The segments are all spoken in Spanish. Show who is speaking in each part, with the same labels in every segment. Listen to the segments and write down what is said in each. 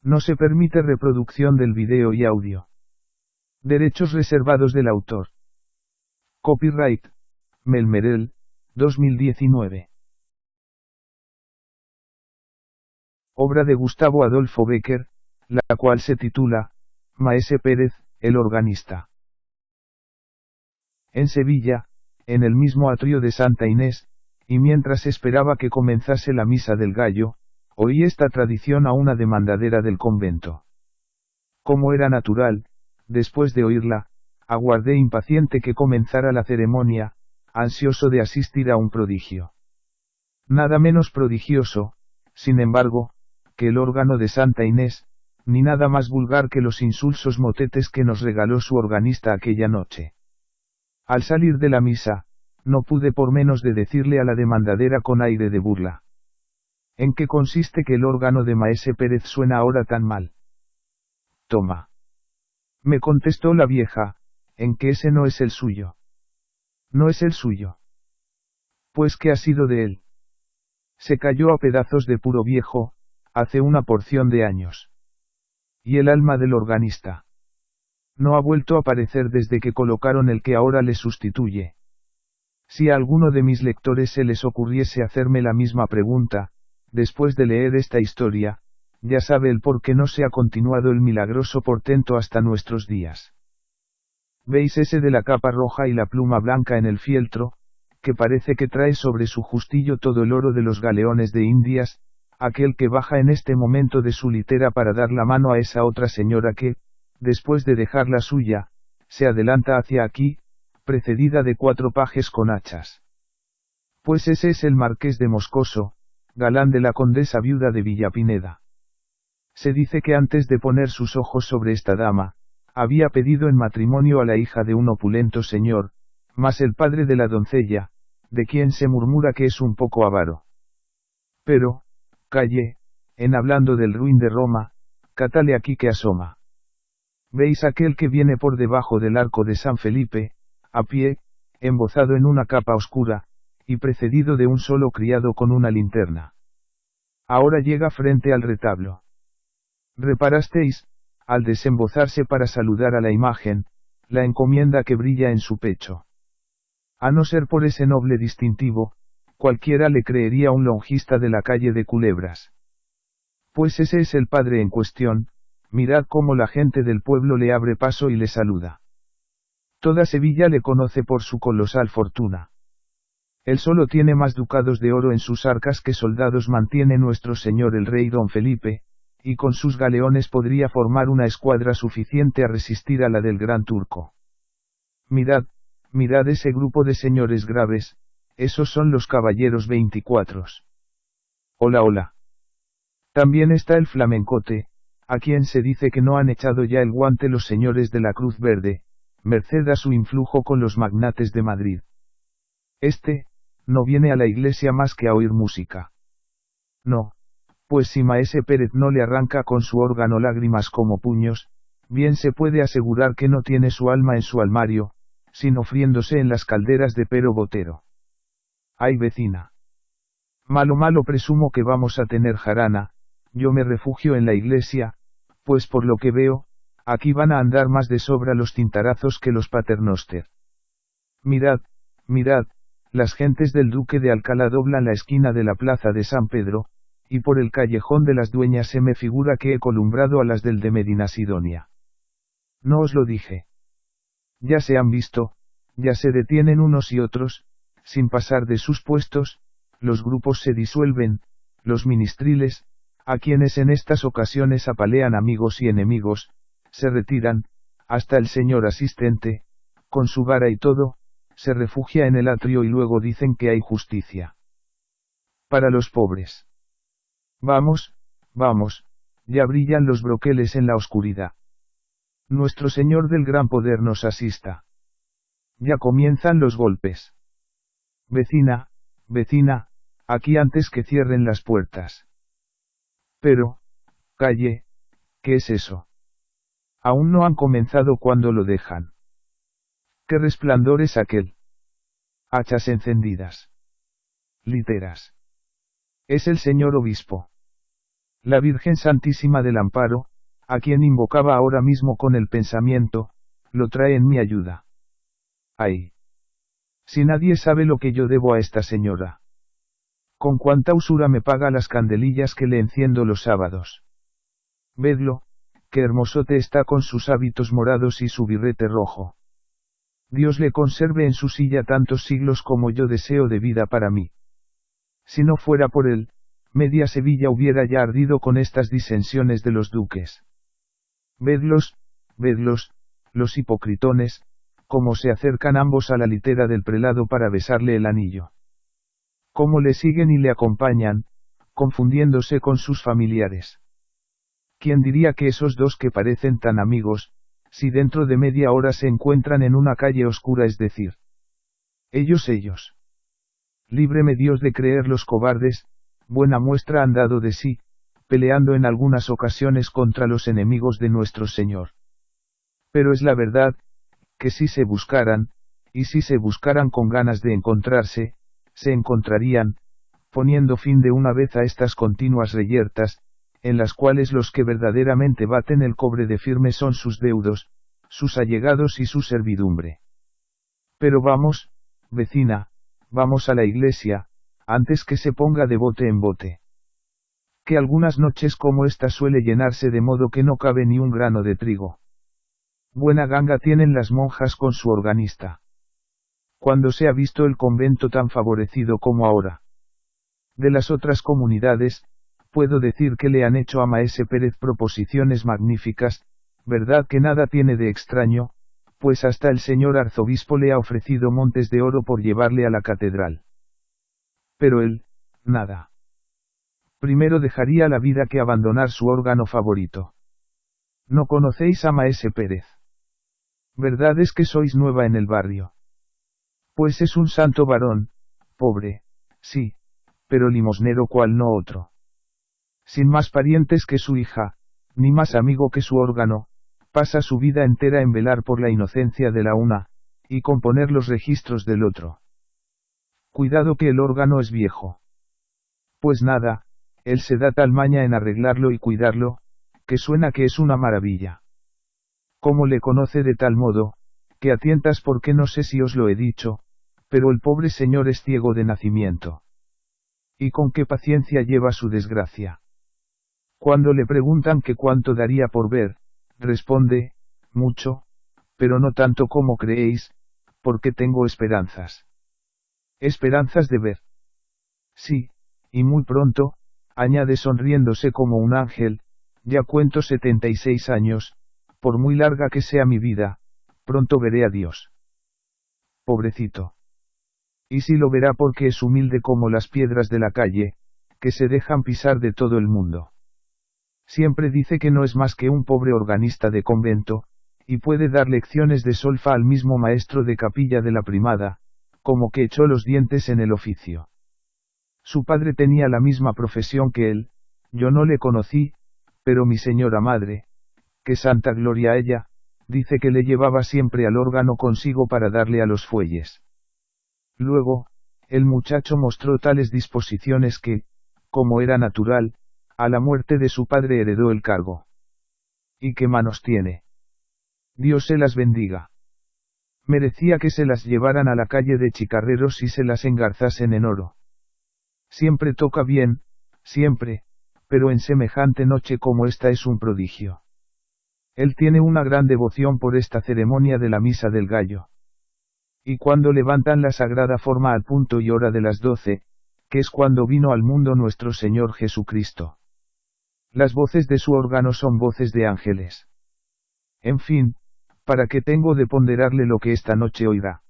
Speaker 1: No se permite reproducción del video y audio. Derechos reservados del autor. Copyright, Melmerel, 2019. Obra de Gustavo Adolfo Bécquer, la cual se titula, Maese Pérez, el organista. En Sevilla, en el mismo atrio de Santa Inés, y mientras esperaba que comenzase la misa del gallo, oí esta tradición a una demandadera del convento. Como era natural, después de oírla, aguardé impaciente que comenzara la ceremonia, ansioso de asistir a un prodigio. Nada menos prodigioso, sin embargo, que el órgano de Santa Inés, ni nada más vulgar que los insulsos motetes que nos regaló su organista aquella noche. Al salir de la misa, no pude por menos de decirle a la demandadera con aire de burla: ¿en qué consiste que el órgano de Maese Pérez suena ahora tan mal? Toma. Me contestó la vieja, en que ese no es el suyo. ¿No es el suyo? Pues ¿qué ha sido de él? Se cayó a pedazos de puro viejo, hace una porción de años. ¿Y el alma del organista? No ha vuelto a aparecer desde que colocaron el que ahora le sustituye. Si a alguno de mis lectores se les ocurriese hacerme la misma pregunta, después de leer esta historia, ya sabe el por qué no se ha continuado el milagroso portento hasta nuestros días. ¿Veis ese de la capa roja y la pluma blanca en el fieltro, que parece que trae sobre su justillo todo el oro de los galeones de Indias, aquel que baja en este momento de su litera para dar la mano a esa otra señora que, después de dejar la suya, se adelanta hacia aquí, precedida de 4 pajes con hachas? Pues ese es el marqués de Moscoso, galán de la condesa viuda de Villapineda. Se dice que antes de poner sus ojos sobre esta dama, había pedido en matrimonio a la hija de un opulento señor, mas el padre de la doncella, de quien se murmura que es un poco avaro. Pero, calle, en hablando del ruin de Roma, catale aquí que asoma. ¿Veis aquel que viene por debajo del arco de San Felipe, a pie, embozado en una capa oscura, y precedido de un solo criado con una linterna? Ahora llega frente al retablo. ¿Reparasteis, al desembozarse para saludar a la imagen, la encomienda que brilla en su pecho? A no ser por ese noble distintivo, cualquiera le creería un lonjista de la calle de Culebras. Pues ese es el padre en cuestión. Mirad cómo la gente del pueblo le abre paso y le saluda. Toda Sevilla le conoce por su colosal fortuna. Él solo tiene más ducados de oro en sus arcas que soldados mantiene nuestro señor el rey don Felipe, y con sus galeones podría formar una escuadra suficiente a resistir a la del gran turco. Mirad, mirad ese grupo de señores graves, esos son los caballeros 24. Hola, hola. También está el flamencote, a quien se dice que no han echado ya el guante los señores de la Cruz Verde, merced a su influjo con los magnates de Madrid. Este, no viene a la iglesia más que a oír música. No, pues si Maese Pérez no le arranca con su órgano lágrimas como puños, bien se puede asegurar que no tiene su alma en su almario, sino friéndose en las calderas de Pero Botero. Ay, vecina. Malo malo presumo que vamos a tener jarana. Yo me refugio en la iglesia, pues por lo que veo, aquí van a andar más de sobra los tintarazos que los paternoster. Mirad, mirad, las gentes del Duque de Alcalá doblan la esquina de la plaza de San Pedro, y por el callejón de las Dueñas se me figura que he columbrado a las del de Medina Sidonia. ¿No os lo dije? Ya se han visto, ya se detienen unos y otros, sin pasar de sus puestos, los grupos se disuelven, los ministriles, a quienes en estas ocasiones apalean amigos y enemigos, se retiran, hasta el señor asistente, con su vara y todo, se refugia en el atrio y luego dicen que hay justicia para los pobres. Vamos, vamos, ya brillan los broqueles en la oscuridad. Nuestro Señor del gran poder nos asista. Ya comienzan los golpes. Vecina, vecina, aquí antes que cierren las puertas. Pero, calle, ¿qué es eso? Aún no han comenzado cuando lo dejan. ¿Qué resplandor es aquel? Hachas encendidas. Literas. Es el señor obispo. La Virgen Santísima del Amparo, a quien invocaba ahora mismo con el pensamiento, lo trae en mi ayuda. ¡Ay! Si nadie sabe lo que yo debo a esta señora. Con cuánta usura me paga las candelillas que le enciendo los sábados. Vedlo, qué hermosote está con sus hábitos morados y su birrete rojo. Dios le conserve en su silla tantos siglos como yo deseo de vida para mí. Si no fuera por él, media Sevilla hubiera ya ardido con estas disensiones de los duques. Vedlos, los hipocritones, cómo se acercan ambos a la litera del prelado para besarle el anillo. Cómo le siguen y le acompañan, confundiéndose con sus familiares. ¿Quién diría que esos dos que parecen tan amigos, si dentro de media hora se encuentran en una calle oscura, es decir, ellos? Líbreme Dios de creer los cobardes, buena muestra han dado de sí, peleando en algunas ocasiones contra los enemigos de nuestro Señor. Pero es la verdad, que si se buscaran, y si se buscaran con ganas de encontrarse, se encontrarían, poniendo fin de una vez a estas continuas reyertas, en las cuales los que verdaderamente baten el cobre de firme son sus deudos, sus allegados y su servidumbre. Pero vamos, vecina, vamos a la iglesia, antes que se ponga de bote en bote. Que algunas noches como esta suele llenarse de modo que no cabe ni un grano de trigo. Buena ganga tienen las monjas con su organista. Cuando se ha visto el convento tan favorecido como ahora. De las otras comunidades, puedo decir que le han hecho a Maese Pérez proposiciones magníficas, verdad que nada tiene de extraño, pues hasta el señor arzobispo le ha ofrecido montes de oro por llevarle a la catedral. Pero él, nada. Primero dejaría la vida que abandonar su órgano favorito. ¿No conocéis a Maese Pérez? Verdad es que sois nueva en el barrio. Pues es un santo varón, pobre, sí, pero limosnero cual no otro. Sin más parientes que su hija, ni más amigo que su órgano, pasa su vida entera en velar por la inocencia de la una, y componer los registros del otro. Cuidado que el órgano es viejo. Pues nada, él se da tal maña en arreglarlo y cuidarlo, que suena que es una maravilla. Cómo le conoce de tal modo, que a tientas porque no sé si os lo he dicho, pero el pobre señor es ciego de nacimiento. Y con qué paciencia lleva su desgracia. Cuando le preguntan que cuánto daría por ver, responde, mucho, pero no tanto como creéis, porque tengo esperanzas. ¿Esperanzas de ver? Sí, y muy pronto, añade sonriéndose como un ángel, ya cuento 76 años, por muy larga que sea mi vida, pronto veré a Dios. Pobrecito. Y si lo verá porque es humilde como las piedras de la calle, que se dejan pisar de todo el mundo. Siempre dice que no es más que un pobre organista de convento, y puede dar lecciones de solfa al mismo maestro de capilla de la primada, como que echó los dientes en el oficio. Su padre tenía la misma profesión que él, yo no le conocí, pero mi señora madre, que santa gloria a ella, dice que le llevaba siempre al órgano consigo para darle a los fuelles. Luego, el muchacho mostró tales disposiciones que, como era natural, a la muerte de su padre heredó el cargo. ¿Y qué manos tiene? Dios se las bendiga. Merecía que se las llevaran a la calle de Chicarreros y se las engarzasen en oro. Siempre toca bien, siempre, pero en semejante noche como esta es un prodigio. Él tiene una gran devoción por esta ceremonia de la misa del gallo. Y cuando levantan la sagrada forma al punto y hora de las 12, que es cuando vino al mundo nuestro Señor Jesucristo. Las voces de su órgano son voces de ángeles. En fin, ¿para qué tengo de ponderarle lo que esta noche oirá?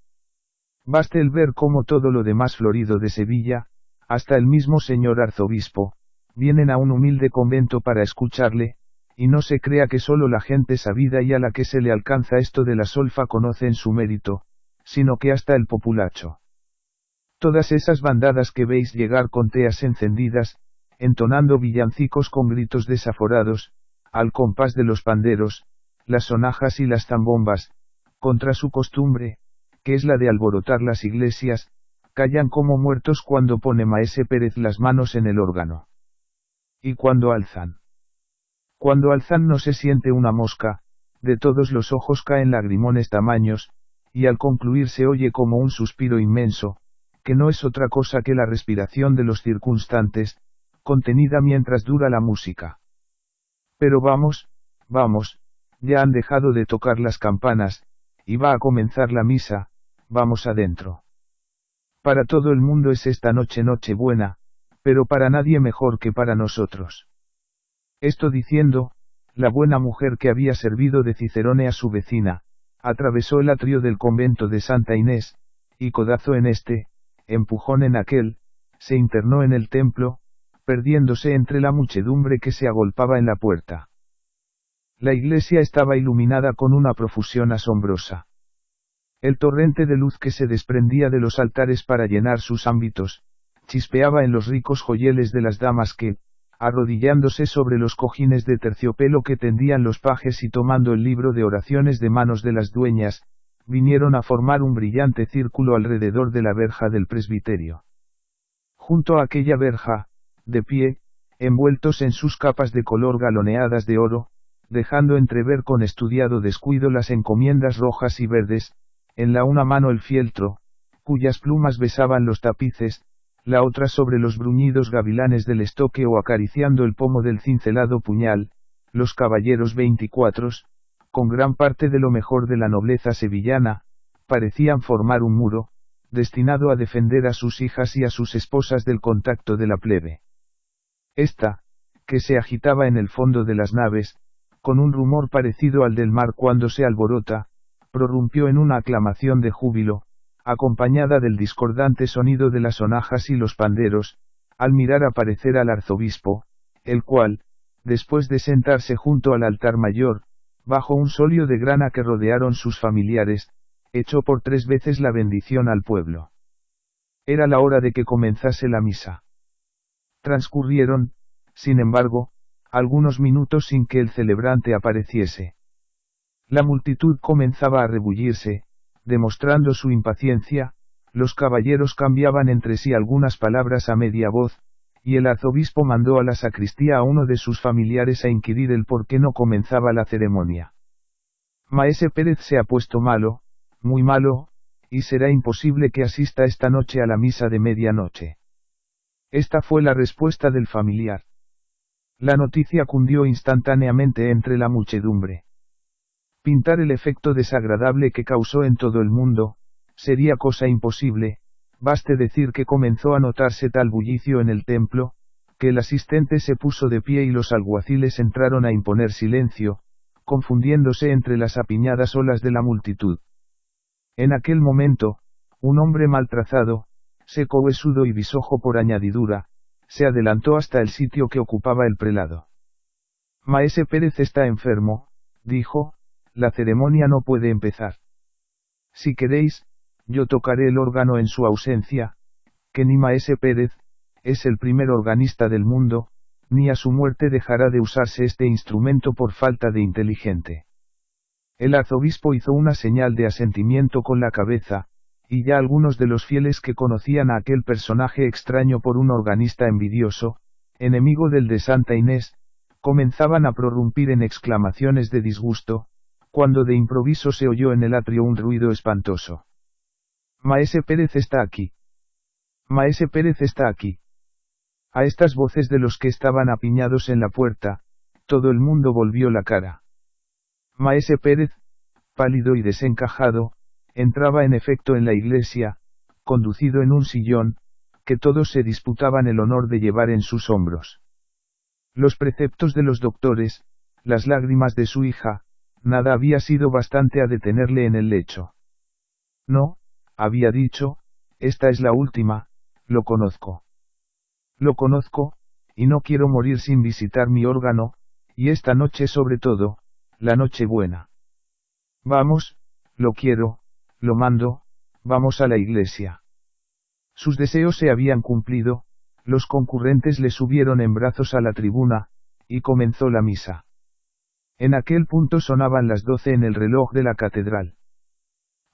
Speaker 1: Baste el ver cómo todo lo demás florido de Sevilla, hasta el mismo señor arzobispo, vienen a un humilde convento para escucharle, y no se crea que solo la gente sabida y a la que se le alcanza esto de la solfa conoce en su mérito, sino que hasta el populacho. Todas esas bandadas que veis llegar con teas encendidas, entonando villancicos con gritos desaforados, al compás de los panderos, las sonajas y las zambombas, contra su costumbre, que es la de alborotar las iglesias, callan como muertos cuando pone Maese Pérez las manos en el órgano. ¿Y cuando alzan? Cuando alzan no se siente una mosca, de todos los ojos caen lagrimones tamaños, y al concluir se oye como un suspiro inmenso, que no es otra cosa que la respiración de los circunstantes, contenida mientras dura la música. Pero vamos, vamos, ya han dejado de tocar las campanas, y va a comenzar la misa, vamos adentro. Para todo el mundo es esta noche buena, pero para nadie mejor que para nosotros. Esto diciendo, la buena mujer que había servido de cicerone a su vecina, atravesó el atrio del convento de Santa Inés, y codazo en este, empujón en aquel, se internó en el templo, perdiéndose entre la muchedumbre que se agolpaba en la puerta. La iglesia estaba iluminada con una profusión asombrosa. El torrente de luz que se desprendía de los altares para llenar sus ámbitos, chispeaba en los ricos joyeles de las damas que, arrodillándose sobre los cojines de terciopelo que tendían los pajes y tomando el libro de oraciones de manos de las dueñas, vinieron a formar un brillante círculo alrededor de la verja del presbiterio. Junto a aquella verja, de pie, envueltos en sus capas de color galoneadas de oro, dejando entrever con estudiado descuido las encomiendas rojas y verdes, en la una mano el fieltro, cuyas plumas besaban los tapices, la otra sobre los bruñidos gavilanes del estoque o acariciando el pomo del cincelado puñal, los caballeros 24, con gran parte de lo mejor de la nobleza sevillana, parecían formar un muro, destinado a defender a sus hijas y a sus esposas del contacto de la plebe. Esta, que se agitaba en el fondo de las naves, con un rumor parecido al del mar cuando se alborota, prorrumpió en una aclamación de júbilo, acompañada del discordante sonido de las sonajas y los panderos, al mirar aparecer al arzobispo, el cual, después de sentarse junto al altar mayor, bajo un solio de grana que rodearon sus familiares, echó por 3 veces la bendición al pueblo. Era la hora de que comenzase la misa. Transcurrieron, sin embargo, algunos minutos sin que el celebrante apareciese. La multitud comenzaba a rebullirse, demostrando su impaciencia, los caballeros cambiaban entre sí algunas palabras a media voz, y el arzobispo mandó a la sacristía a uno de sus familiares a inquirir el por qué no comenzaba la ceremonia. Maese Pérez se ha puesto malo, muy malo, y será imposible que asista esta noche a la misa de medianoche. Esta fue la respuesta del familiar. La noticia cundió instantáneamente entre la muchedumbre. Pintar el efecto desagradable que causó en todo el mundo, sería cosa imposible, baste decir que comenzó a notarse tal bullicio en el templo, que el asistente se puso de pie y los alguaciles entraron a imponer silencio, confundiéndose entre las apiñadas olas de la multitud. En aquel momento, un hombre mal trazado, seco huesudo y bisojo por añadidura, se adelantó hasta el sitio que ocupaba el prelado. Maese Pérez está enfermo, dijo, la ceremonia no puede empezar. Si queréis, yo tocaré el órgano en su ausencia, que ni Maese Pérez, es el primer organista del mundo, ni a su muerte dejará de usarse este instrumento por falta de inteligente. El arzobispo hizo una señal de asentimiento con la cabeza, y ya algunos de los fieles que conocían a aquel personaje extraño por un organista envidioso, enemigo del de Santa Inés, comenzaban a prorrumpir en exclamaciones de disgusto, cuando de improviso se oyó en el atrio un ruido espantoso. Maese Pérez está aquí. Maese Pérez está aquí. A estas voces de los que estaban apiñados en la puerta, todo el mundo volvió la cara. Maese Pérez, pálido y desencajado, entraba en efecto en la iglesia, conducido en un sillón, que todos se disputaban el honor de llevar en sus hombros. Los preceptos de los doctores, las lágrimas de su hija, nada había sido bastante a detenerle en el lecho. No, había dicho, esta es la última, lo conozco. Lo conozco, y no quiero morir sin visitar mi órgano, y esta noche sobre todo, la noche buena. Vamos, lo quiero, lo mando, vamos a la iglesia. Sus deseos se habían cumplido, los concurrentes le subieron en brazos a la tribuna, y comenzó la misa. En aquel punto sonaban las 12 en el reloj de la catedral.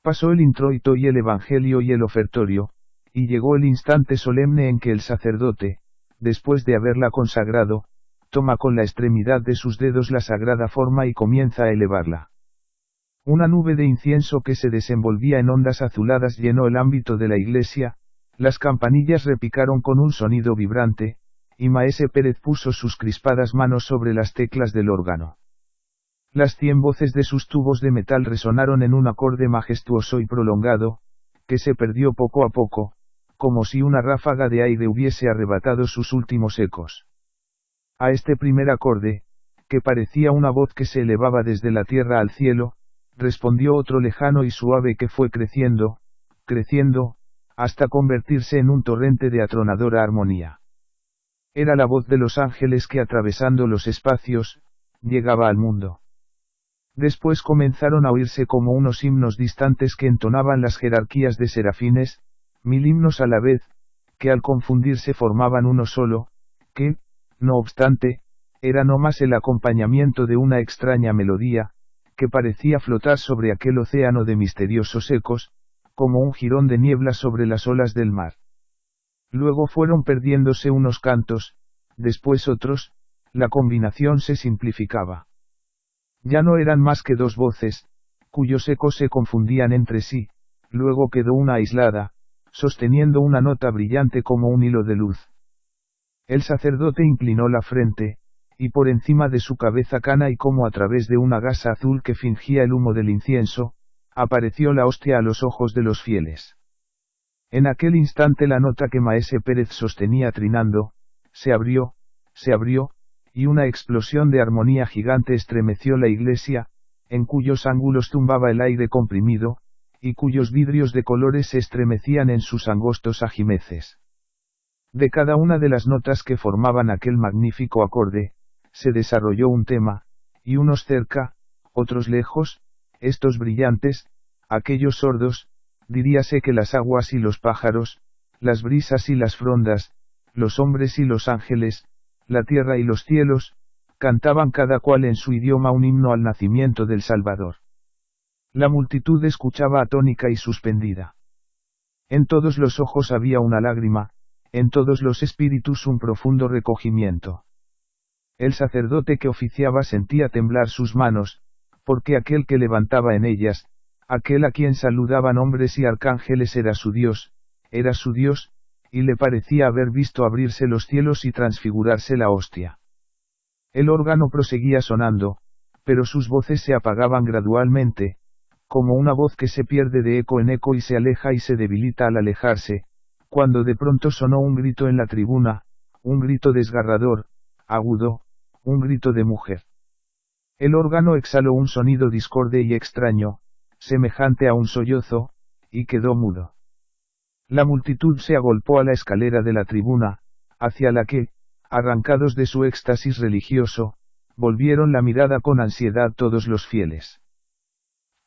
Speaker 1: Pasó el introito y el evangelio y el ofertorio, y llegó el instante solemne en que el sacerdote, después de haberla consagrado, toma con la extremidad de sus dedos la sagrada forma y comienza a elevarla. Una nube de incienso que se desenvolvía en ondas azuladas llenó el ámbito de la iglesia, las campanillas repicaron con un sonido vibrante, y Maese Pérez puso sus crispadas manos sobre las teclas del órgano. Las 100 voces de sus tubos de metal resonaron en un acorde majestuoso y prolongado, que se perdió poco a poco, como si una ráfaga de aire hubiese arrebatado sus últimos ecos. A este primer acorde, que parecía una voz que se elevaba desde la tierra al cielo, respondió otro lejano y suave que fue creciendo, creciendo, hasta convertirse en un torrente de atronadora armonía. Era la voz de los ángeles que atravesando los espacios, llegaba al mundo. Después comenzaron a oírse como unos himnos distantes que entonaban las jerarquías de serafines, 1000 himnos a la vez, que al confundirse formaban uno solo, que, no obstante, era no más el acompañamiento de una extraña melodía, que parecía flotar sobre aquel océano de misteriosos ecos, como un jirón de niebla sobre las olas del mar. Luego fueron perdiéndose unos cantos, después otros, la combinación se simplificaba. Ya no eran más que 2 voces, cuyos ecos se confundían entre sí, luego quedó una aislada, sosteniendo una nota brillante como un hilo de luz. El sacerdote inclinó la frente, y por encima de su cabeza cana y como a través de una gasa azul que fingía el humo del incienso, apareció la hostia a los ojos de los fieles. En aquel instante la nota que Maese Pérez sostenía trinando, se abrió, y una explosión de armonía gigante estremeció la iglesia, en cuyos ángulos tumbaba el aire comprimido, y cuyos vidrios de colores se estremecían en sus angostos ajimeces. De cada una de las notas que formaban aquel magnífico acorde, se desarrolló un tema, y unos cerca, otros lejos, estos brillantes, aquellos sordos, diríase que las aguas y los pájaros, las brisas y las frondas, los hombres y los ángeles, la tierra y los cielos, cantaban cada cual en su idioma un himno al nacimiento del Salvador. La multitud escuchaba atónica y suspendida. En todos los ojos había una lágrima, en todos los espíritus un profundo recogimiento. El sacerdote que oficiaba sentía temblar sus manos, porque aquel que levantaba en ellas, aquel a quien saludaban hombres y arcángeles era su Dios, y le parecía haber visto abrirse los cielos y transfigurarse la hostia. El órgano proseguía sonando, pero sus voces se apagaban gradualmente, como una voz que se pierde de eco en eco y se aleja y se debilita al alejarse, cuando de pronto sonó un grito en la tribuna, un grito desgarrador, agudo, un grito de mujer. El órgano exhaló un sonido discorde y extraño, semejante a un sollozo, y quedó mudo. La multitud se agolpó a la escalera de la tribuna, hacia la que, arrancados de su éxtasis religioso, volvieron la mirada con ansiedad todos los fieles.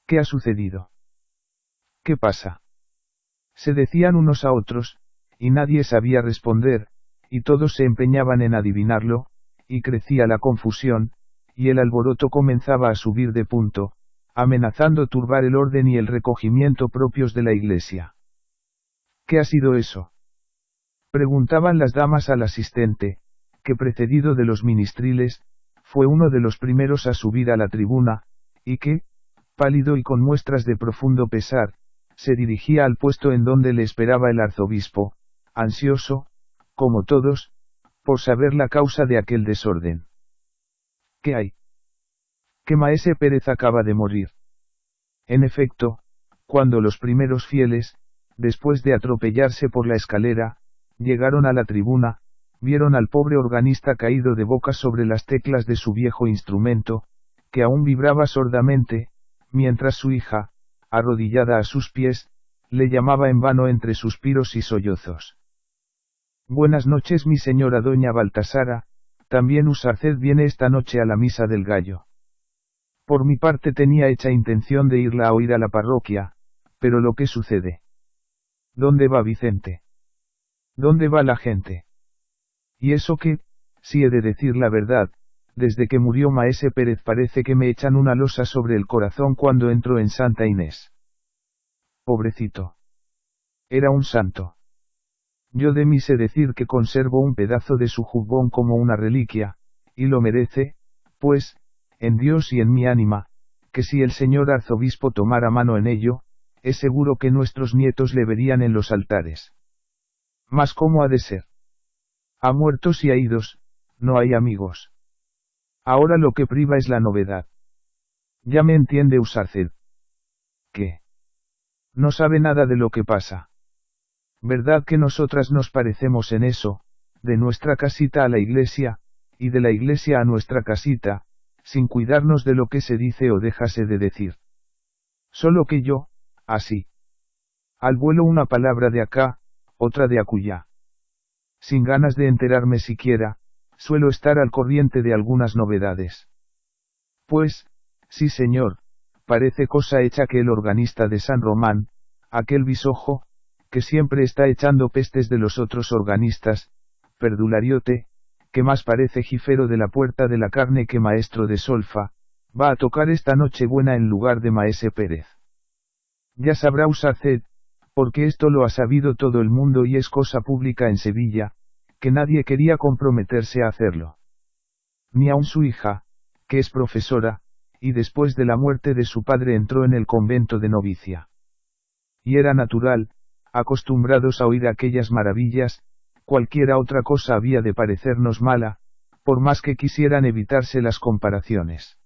Speaker 1: ¿Qué ha sucedido? ¿Qué pasa? Se decían unos a otros, y nadie sabía responder, y todos se empeñaban en adivinarlo, y crecía la confusión, y el alboroto comenzaba a subir de punto, amenazando turbar el orden y el recogimiento propios de la iglesia. ¿Qué ha sido eso? Preguntaban las damas al asistente, que precedido de los ministriles, fue uno de los primeros a subir a la tribuna, y que, pálido y con muestras de profundo pesar, se dirigía al puesto en donde le esperaba el arzobispo, ansioso, como todos, por saber la causa de aquel desorden. ¿Qué hay? Que Maese Pérez acaba de morir. En efecto, cuando los primeros fieles, después de atropellarse por la escalera, llegaron a la tribuna, vieron al pobre organista caído de boca sobre las teclas de su viejo instrumento, que aún vibraba sordamente, mientras su hija, arrodillada a sus pies, le llamaba en vano entre suspiros y sollozos. Buenas noches, mi señora doña Baltasara, también usted viene esta noche a la misa del gallo. Por mi parte tenía hecha intención de irla a oír a la parroquia, pero lo que sucede. ¿Dónde va Vicente? ¿Dónde va la gente? Y eso que, si he de decir la verdad, desde que murió Maese Pérez parece que me echan una losa sobre el corazón cuando entro en Santa Inés. Pobrecito. Era un santo. Yo de mí sé decir que conservo un pedazo de su jubón como una reliquia, y lo merece, pues, en Dios y en mi ánima, que si el señor arzobispo tomara mano en ello, es seguro que nuestros nietos le verían en los altares. Mas ¿cómo ha de ser? A muertos y a idos, no hay amigos. Ahora lo que priva es la novedad. Ya me entiende Usarced. ¿Qué? No sabe nada de lo que pasa. ¿Verdad que nosotras nos parecemos en eso, de nuestra casita a la iglesia, y de la iglesia a nuestra casita, sin cuidarnos de lo que se dice o déjase de decir? Solo que yo, así. Al vuelo una palabra de acá, otra de acullá. Sin ganas de enterarme siquiera, suelo estar al corriente de algunas novedades. Pues, sí señor, parece cosa hecha que el organista de San Román, aquel bisojo, que siempre está echando pestes de los otros organistas, Perdulariote, que más parece jifero de la Puerta de la Carne que maestro de solfa, va a tocar esta noche buena en lugar de Maese Pérez. Ya sabrá Usarced, porque esto lo ha sabido todo el mundo y es cosa pública en Sevilla, que nadie quería comprometerse a hacerlo. Ni aun su hija, que es profesora, y después de la muerte de su padre entró en el convento de novicia. Y era natural, acostumbrados a oír aquellas maravillas, cualquiera otra cosa había de parecernos mala, por más que quisieran evitarse las comparaciones.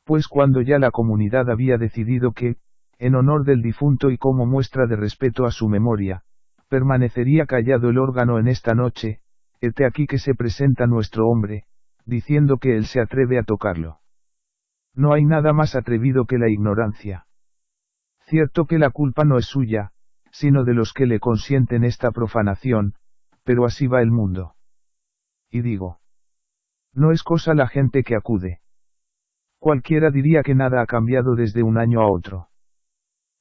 Speaker 1: Pues cuando ya la comunidad había decidido que, en honor del difunto y como muestra de respeto a su memoria, permanecería callado el órgano en esta noche, hete aquí que se presenta nuestro hombre, diciendo que él se atreve a tocarlo. No hay nada más atrevido que la ignorancia. Cierto que la culpa no es suya, sino de los que le consienten esta profanación, pero así va el mundo. Y digo, no es cosa la gente que acude. Cualquiera diría que nada ha cambiado desde un año a otro.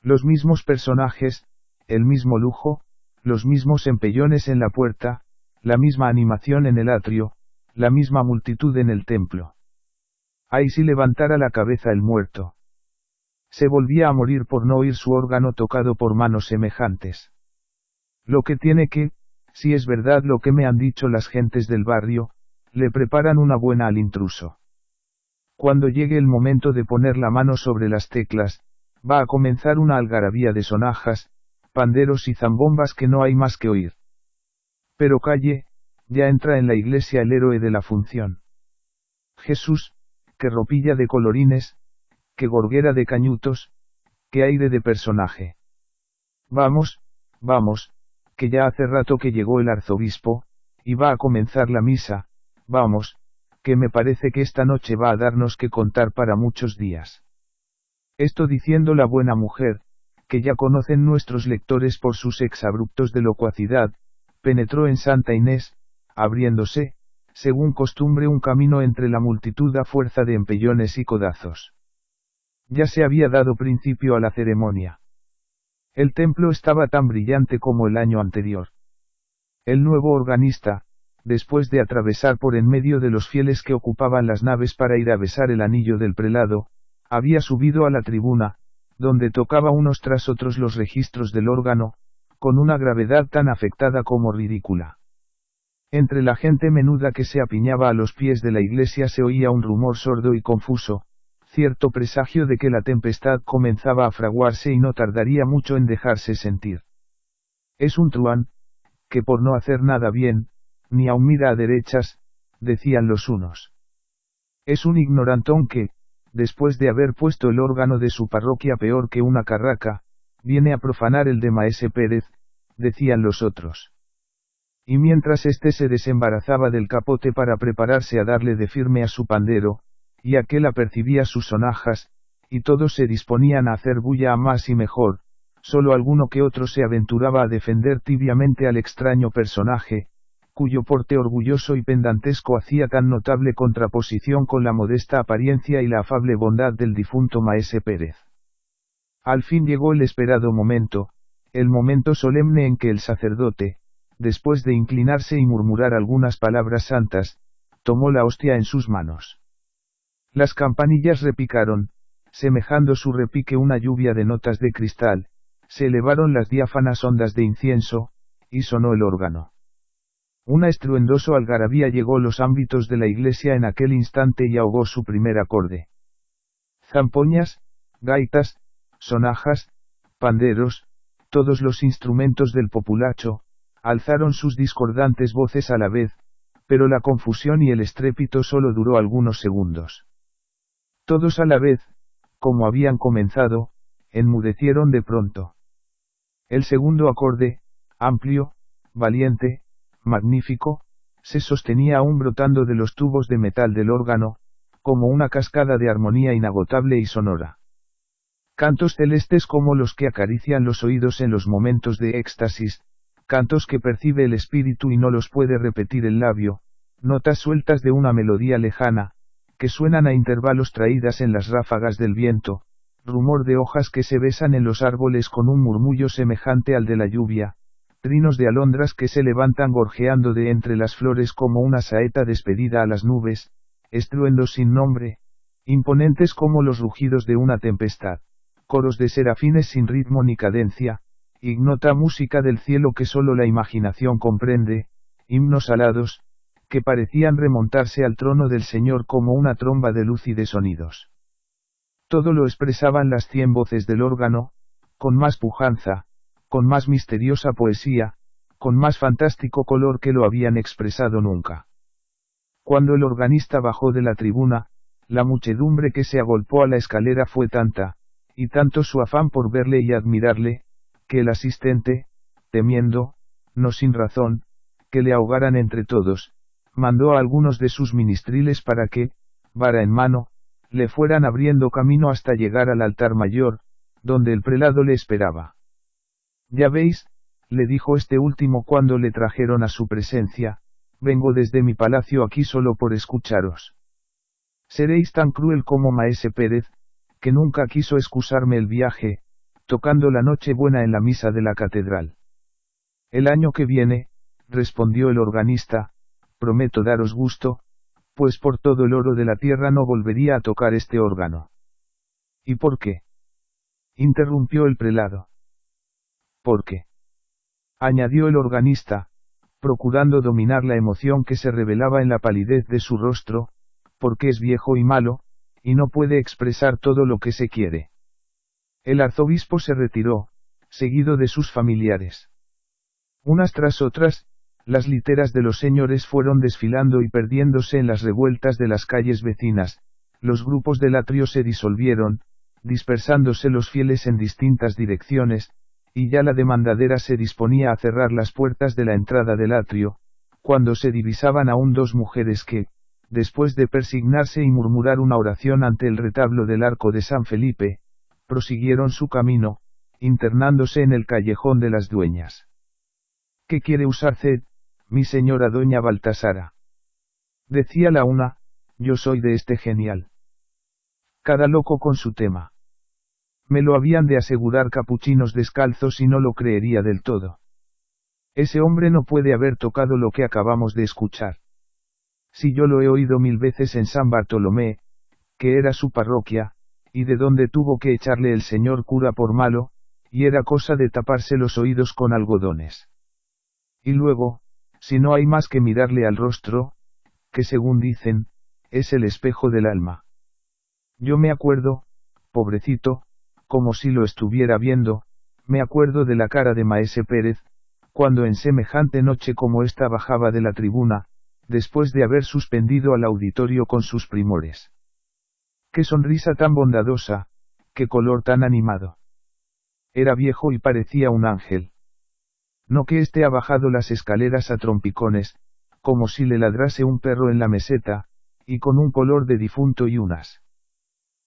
Speaker 1: Los mismos personajes, el mismo lujo, los mismos empellones en la puerta, la misma animación en el atrio, la misma multitud en el templo. Ay si levantara la cabeza el muerto. Se volvía a morir por no oír su órgano tocado por manos semejantes. Lo que tiene que, si es verdad lo que me han dicho las gentes del barrio, le preparan una buena al intruso. Cuando llegue el momento de poner la mano sobre las teclas, va a comenzar una algarabía de sonajas, panderos y zambombas que no hay más que oír. Pero calle, ya entra en la iglesia el héroe de la función. Jesús, qué ropilla de colorines, qué gorguera de cañutos, qué aire de personaje. Vamos, vamos, que ya hace rato que llegó el arzobispo, y va a comenzar la misa, vamos, que me parece que esta noche va a darnos que contar para muchos días. Esto diciendo la buena mujer, que ya conocen nuestros lectores por sus exabruptos de locuacidad, penetró en Santa Inés, abriéndose, según costumbre, un camino entre la multitud a fuerza de empellones y codazos. Ya se había dado principio a la ceremonia. El templo estaba tan brillante como el año anterior. El nuevo organista, después de atravesar por en medio de los fieles que ocupaban las naves para ir a besar el anillo del prelado, había subido a la tribuna, donde tocaba unos tras otros los registros del órgano, con una gravedad tan afectada como ridícula. Entre la gente menuda que se apiñaba a los pies de la iglesia se oía un rumor sordo y confuso, cierto presagio de que la tempestad comenzaba a fraguarse y no tardaría mucho en dejarse sentir. Es un truán, que por no hacer nada bien, ni aun mira a derechas, decían los unos. Es un ignorantón que, después de haber puesto el órgano de su parroquia peor que una carraca, viene a profanar el de Maese Pérez, decían los otros. Y mientras éste se desembarazaba del capote para prepararse a darle de firme a su pandero, y aquel apercibía sus sonajas, y todos se disponían a hacer bulla a más y mejor, solo alguno que otro se aventuraba a defender tibiamente al extraño personaje, cuyo porte orgulloso y pendantesco hacía tan notable contraposición con la modesta apariencia y la afable bondad del difunto Maese Pérez. Al fin llegó el esperado momento, el momento solemne en que el sacerdote, después de inclinarse y murmurar algunas palabras santas, tomó la hostia en sus manos. Las campanillas repicaron, semejando su repique una lluvia de notas de cristal, se elevaron las diáfanas ondas de incienso, y sonó el órgano. Una estruendoso algarabía llegó los ámbitos de la iglesia en aquel instante y ahogó su primer acorde. Zampoñas, gaitas, sonajas, panderos, todos los instrumentos del populacho, alzaron sus discordantes voces a la vez, pero la confusión y el estrépito solo duró algunos segundos. Todos a la vez, como habían comenzado, enmudecieron de pronto. El segundo acorde, amplio, valiente, magnífico, se sostenía aún brotando de los tubos de metal del órgano, como una cascada de armonía inagotable y sonora. Cantos celestes como los que acarician los oídos en los momentos de éxtasis, cantos que percibe el espíritu y no los puede repetir el labio, notas sueltas de una melodía lejana, que suenan a intervalos traídas en las ráfagas del viento, rumor de hojas que se besan en los árboles con un murmullo semejante al de la lluvia, trinos de alondras que se levantan gorjeando de entre las flores como una saeta despedida a las nubes, estruendos sin nombre, imponentes como los rugidos de una tempestad, coros de serafines sin ritmo ni cadencia, ignota música del cielo que solo la imaginación comprende, himnos alados, que parecían remontarse al trono del Señor como una tromba de luz y de sonidos. Todo lo expresaban las 100 voces del órgano, con más pujanza, con más misteriosa poesía, con más fantástico color que lo habían expresado nunca. Cuando el organista bajó de la tribuna, la muchedumbre que se agolpó a la escalera fue tanta, y tanto su afán por verle y admirarle, que el asistente, temiendo, no sin razón, que le ahogaran entre todos, mandó a algunos de sus ministriles para que, vara en mano, le fueran abriendo camino hasta llegar al altar mayor, donde el prelado le esperaba. Ya veis, le dijo este último cuando le trajeron a su presencia, vengo desde mi palacio aquí solo por escucharos. Seréis tan cruel como Maese Pérez, que nunca quiso excusarme el viaje, tocando la Nochebuena en la misa de la catedral. El año que viene, respondió el organista, prometo daros gusto, pues por todo el oro de la tierra no volvería a tocar este órgano. ¿Y por qué? Interrumpió el prelado. ¿Por qué? Añadió el organista, procurando dominar la emoción que se revelaba en la palidez de su rostro, porque es viejo y malo, y no puede expresar todo lo que se quiere. El arzobispo se retiró, seguido de sus familiares. Unas tras otras, las literas de los señores fueron desfilando y perdiéndose en las revueltas de las calles vecinas, los grupos del atrio se disolvieron, dispersándose los fieles en distintas direcciones, y ya la demandadera se disponía a cerrar las puertas de la entrada del atrio, cuando se divisaban aún 2 mujeres que, después de persignarse y murmurar una oración ante el retablo del arco de San Felipe, prosiguieron su camino, internándose en el callejón de las dueñas. ¿Qué quiere usarced, mi señora doña Baltasara? Decía la una, yo soy de este genial. Cada loco con su tema. Me lo habían de asegurar capuchinos descalzos y no lo creería del todo. Ese hombre no puede haber tocado lo que acabamos de escuchar. Si yo lo he oído 1000 veces en San Bartolomé, que era su parroquia, y de donde tuvo que echarle el señor cura por malo, y era cosa de taparse los oídos con algodones. Y luego, si no hay más que mirarle al rostro, que según dicen, es el espejo del alma. Yo me acuerdo, pobrecito, como si lo estuviera viendo, me acuerdo de la cara de Maese Pérez, cuando en semejante noche como esta bajaba de la tribuna, después de haber suspendido al auditorio con sus primores. Qué sonrisa tan bondadosa, qué color tan animado. Era viejo y parecía un ángel. No que éste ha bajado las escaleras a trompicones, como si le ladrase un perro en la meseta, y con un color de difunto y unas.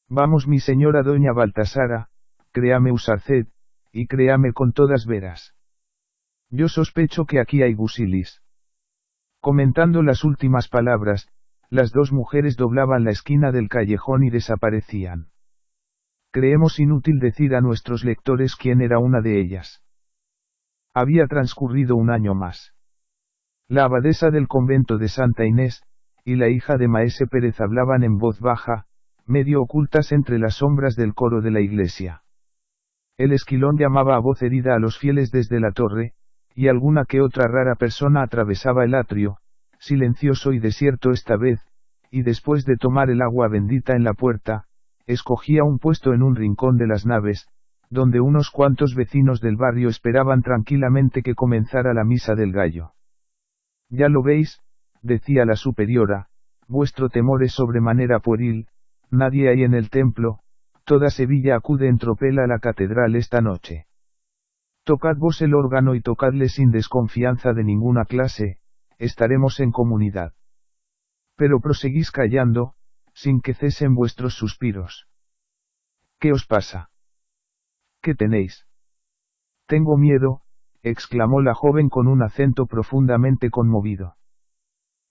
Speaker 1: Vamos mi señora doña Baltasara, créame usarced, y créame con todas veras. Yo sospecho que aquí hay gusilis. Comentando las últimas palabras, las 2 mujeres doblaban la esquina del callejón y desaparecían. Creemos inútil decir a nuestros lectores quién era una de ellas. Había transcurrido un año más. La abadesa del convento de Santa Inés, y la hija de Maese Pérez hablaban en voz baja, medio ocultas entre las sombras del coro de la iglesia. El esquilón llamaba a voz herida a los fieles desde la torre, y alguna que otra rara persona atravesaba el atrio, silencioso y desierto esta vez, y después de tomar el agua bendita en la puerta, escogía un puesto en un rincón de las naves, donde unos cuantos vecinos del barrio esperaban tranquilamente que comenzara la misa del gallo. Ya lo veis, decía la superiora, vuestro temor es sobremanera pueril, nadie hay en el templo, toda Sevilla acude en tropel a la catedral esta noche. Tocad vos el órgano y tocadle sin desconfianza de ninguna clase, estaremos en comunidad. Pero proseguís callando, sin que cesen vuestros suspiros. ¿Qué os pasa? ¿Qué tenéis? Tengo miedo, exclamó la joven con un acento profundamente conmovido.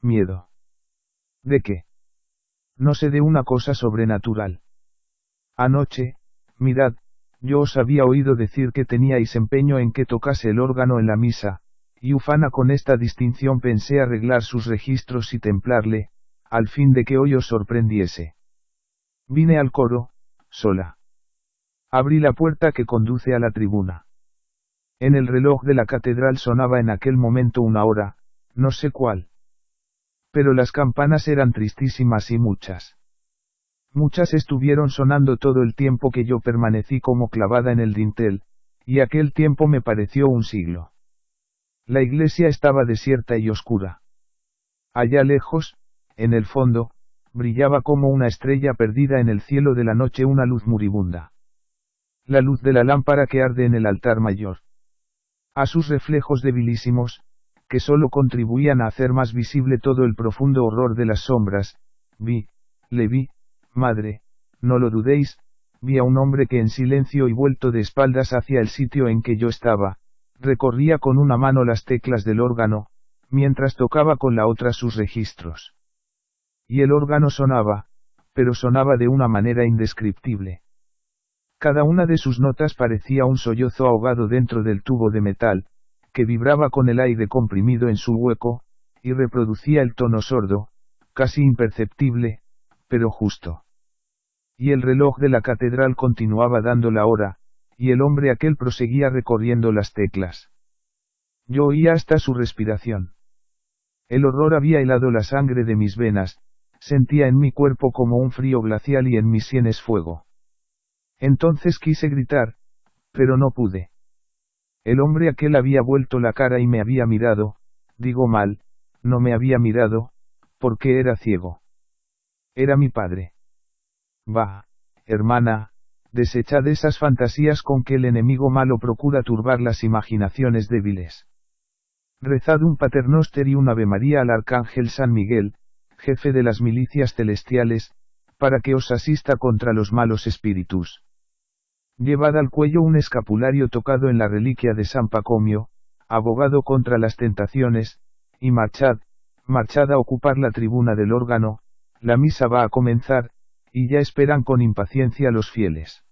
Speaker 1: ¿Miedo? ¿De qué? No sé, de una cosa sobrenatural. Anoche, mirad, yo os había oído decir que teníais empeño en que tocase el órgano en la misa, y ufana con esta distinción pensé arreglar sus registros y templarle, al fin de que hoy os sorprendiese. Vine al coro, sola. Abrí la puerta que conduce a la tribuna. En el reloj de la catedral sonaba en aquel momento una hora, no sé cuál. Pero las campanas eran tristísimas y muchas. Muchas estuvieron sonando todo el tiempo que yo permanecí como clavada en el dintel, y aquel tiempo me pareció un siglo. La iglesia estaba desierta y oscura. Allá lejos, en el fondo, brillaba como una estrella perdida en el cielo de la noche una luz moribunda. La luz de la lámpara que arde en el altar mayor. A sus reflejos debilísimos, que sólo contribuían a hacer más visible todo el profundo horror de las sombras, le vi, madre, no lo dudéis, vi a un hombre que en silencio y vuelto de espaldas hacia el sitio en que yo estaba, recorría con una mano las teclas del órgano, mientras tocaba con la otra sus registros. Y el órgano sonaba, pero sonaba de una manera indescriptible. Cada una de sus notas parecía un sollozo ahogado dentro del tubo de metal, que vibraba con el aire comprimido en su hueco, y reproducía el tono sordo, casi imperceptible, pero justo. Y el reloj de la catedral continuaba dando la hora, y el hombre aquel proseguía recorriendo las teclas. Yo oía hasta su respiración. El horror había helado la sangre de mis venas, sentía en mi cuerpo como un frío glacial y en mis sienes fuego. Entonces quise gritar, pero no pude. El hombre aquel había vuelto la cara y me había mirado, digo mal, no me había mirado, porque era ciego. Era mi padre. Bah, hermana, desechad esas fantasías con que el enemigo malo procura turbar las imaginaciones débiles. Rezad un paternoster y un ave María al arcángel San Miguel, jefe de las milicias celestiales, para que os asista contra los malos espíritus. Llevad al cuello un escapulario tocado en la reliquia de San Pacomio, abogado contra las tentaciones, y marchad a ocupar la tribuna del órgano, la misa va a comenzar, y ya esperan con impaciencia los fieles.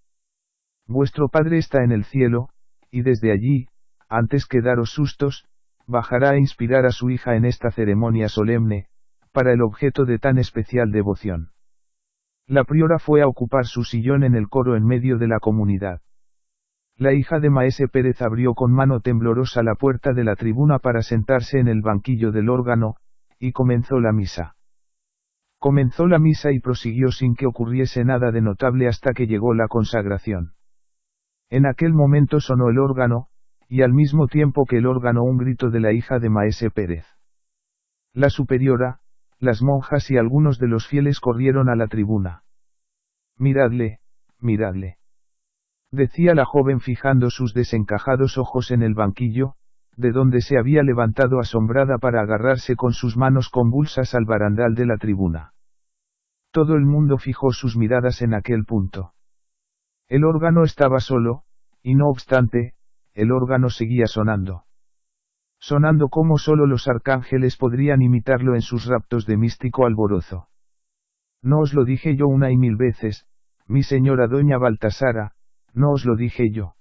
Speaker 1: Vuestro Padre está en el cielo, y desde allí, antes que daros sustos, bajará a inspirar a su hija en esta ceremonia solemne, para el objeto de tan especial devoción. La priora fue a ocupar su sillón en el coro en medio de la comunidad. La hija de Maese Pérez abrió con mano temblorosa la puerta de la tribuna para sentarse en el banquillo del órgano, y comenzó la misa. Comenzó la misa y prosiguió sin que ocurriese nada de notable hasta que llegó la consagración. En aquel momento sonó el órgano, y al mismo tiempo que el órgano un grito de la hija de Maese Pérez. La superiora, las monjas y algunos de los fieles corrieron a la tribuna. Miradle, miradle. Decía la joven fijando sus desencajados ojos en el banquillo, de donde se había levantado asombrada para agarrarse con sus manos convulsas al barandal de la tribuna. Todo el mundo fijó sus miradas en aquel punto. El órgano estaba solo, y no obstante, el órgano seguía sonando. Sonando como solo los arcángeles podrían imitarlo en sus raptos de místico alborozo. No os lo dije yo una y mil veces, mi señora doña Baltasara, no os lo dije yo.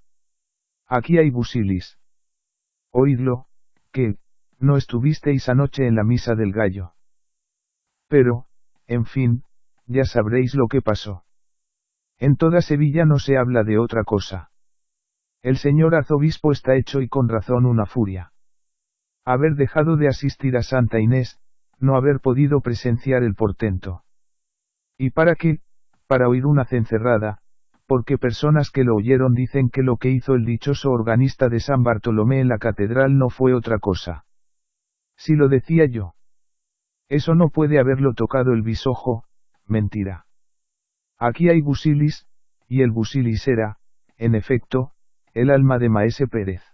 Speaker 1: Aquí hay busilis. Oídlo, que, no estuvisteis anoche en la misa del gallo. Pero, en fin, ya sabréis lo que pasó. En toda Sevilla no se habla de otra cosa. El señor arzobispo está hecho y con razón una furia. Haber dejado de asistir a Santa Inés, no haber podido presenciar el portento. ¿Y para qué? Para oír una cencerrada, porque personas que lo oyeron dicen que lo que hizo el dichoso organista de San Bartolomé en la catedral no fue otra cosa. Si lo decía yo. Eso no puede haberlo tocado el bisojo, mentira. Aquí hay busilis, y el busilis era, en efecto, el alma de Maese Pérez.